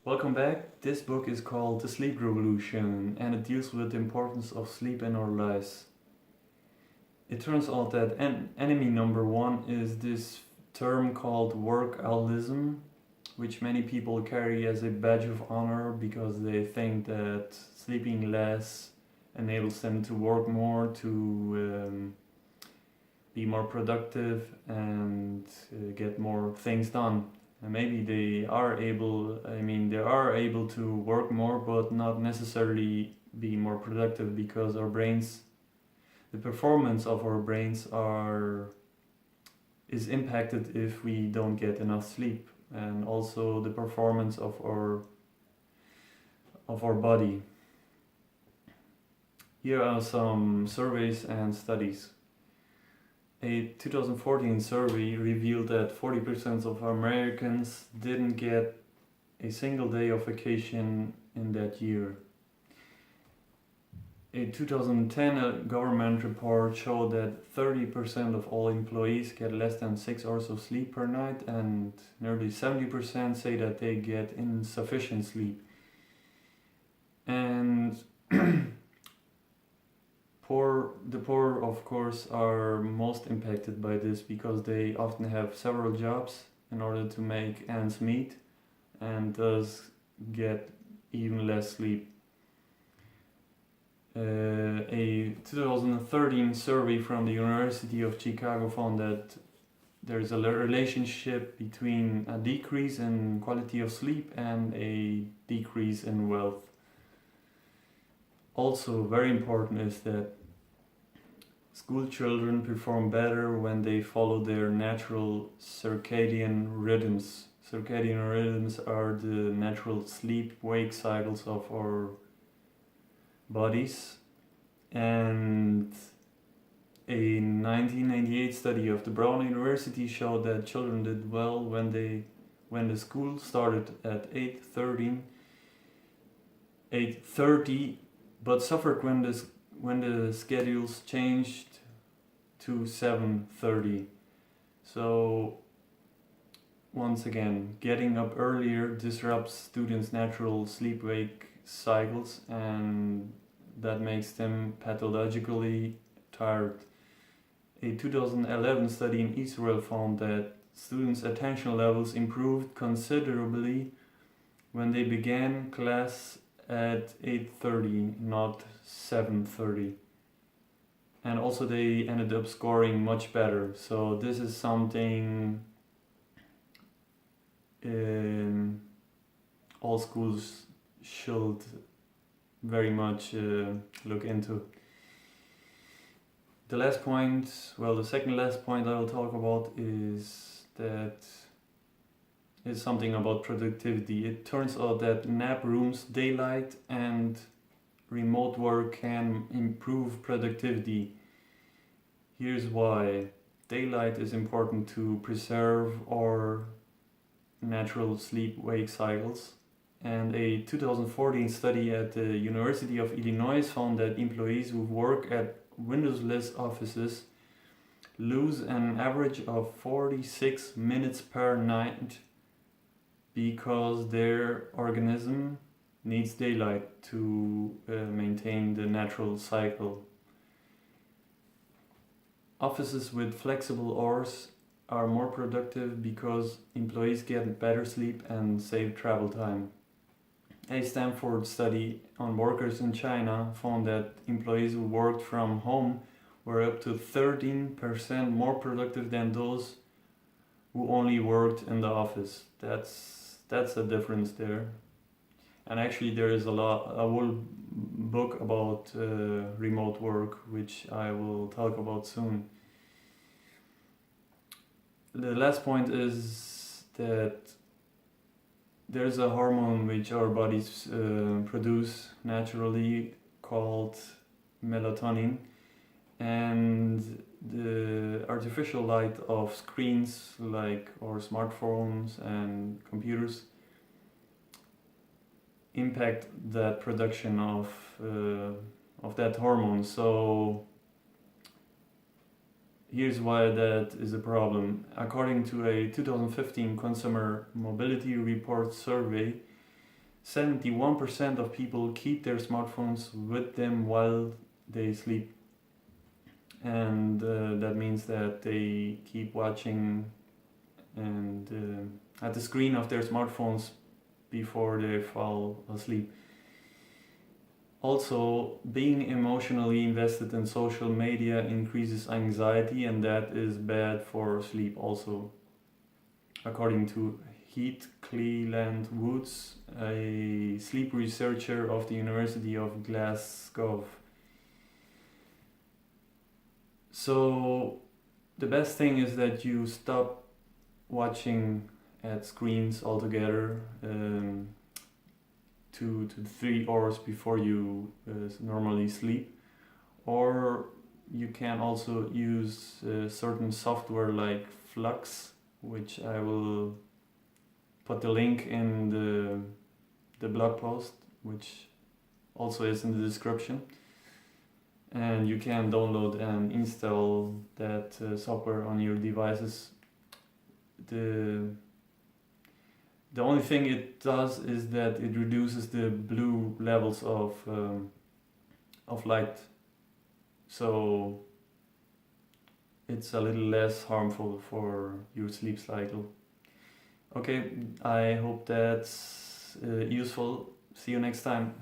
Welcome back. This book is called The Sleep Revolution and it deals with the importance of sleep in our lives. It turns out that enemy number one is this term called workaholism, which many people carry as a badge of honor because they think that sleeping less enables them to work more, to be more productive and get more things done. And maybe they are able to work more, but not necessarily be more productive because the performance of our brains is impacted if we don't get enough sleep, and also the performance of our body. Here are some surveys and studies. A 2014 survey revealed that 40% of Americans didn't get a single day of vacation in that year. A 2010 government report showed that 30% of all employees get less than 6 hours of sleep per night, and nearly 70% say that they get insufficient sleep. And the poor, of course, are most impacted by this because they often have several jobs in order to make ends meet and thus get even less sleep. A 2013 survey from the University of Chicago found that there is a relationship between a decrease in quality of sleep and a decrease in wealth. Also, very important is that school children perform better when they follow their natural circadian rhythms. Circadian rhythms are the natural sleep-wake cycles of our bodies, and a 1998 study of the Brown University showed that children did well when the school started at 8:30, but suffered when the schedules changed to 7:30. So once again, getting up earlier disrupts students' natural sleep-wake cycles, and that makes them pathologically tired. A 2011 study in Israel found that students' attention levels improved considerably when they began class at 8:30, not 7:30. And also they ended up scoring much better. So this is something all schools should very much look into. The second last point I will talk about is something about productivity. It turns out that nap rooms, daylight, and remote work can improve productivity. Here's why. Daylight is important to preserve our natural sleep-wake cycles. And a 2014 study at the University of Illinois found that employees who work at windowless offices lose an average of 46 minutes per night because their organism needs daylight to maintain the natural cycle. Offices with flexible hours are more productive because employees get better sleep and save travel time. A Stanford study on workers in China found that employees who worked from home were up to 13% more productive than those who only worked in the office. That's a difference there. And actually there is a whole book about remote work, which I will talk about soon. The last point is that there's a hormone which our bodies produce naturally called melatonin, and the artificial light of screens like our smartphones and computers impact that production of that hormone. So here's why that is a problem. According to a 2015 Consumer Mobility Report survey, 71% of people keep their smartphones with them while they sleep. And that means that they keep watching and at the screen of their smartphones before they fall asleep. Also, being emotionally invested in social media increases anxiety, and that is bad for sleep also. According to Heath Cleland Woods, a sleep researcher of the University of Glasgow. So, the best thing is that you stop watching at screens altogether 2 to 3 hours before you normally sleep, or you can also use certain software like Flux, which I will put the link in the blog post, which also is in the description, and you can download and install that software on your devices. The only thing it does is that it reduces the blue levels of light, so it's a little less harmful for your sleep cycle. Okay, I hope that's useful. See you next time.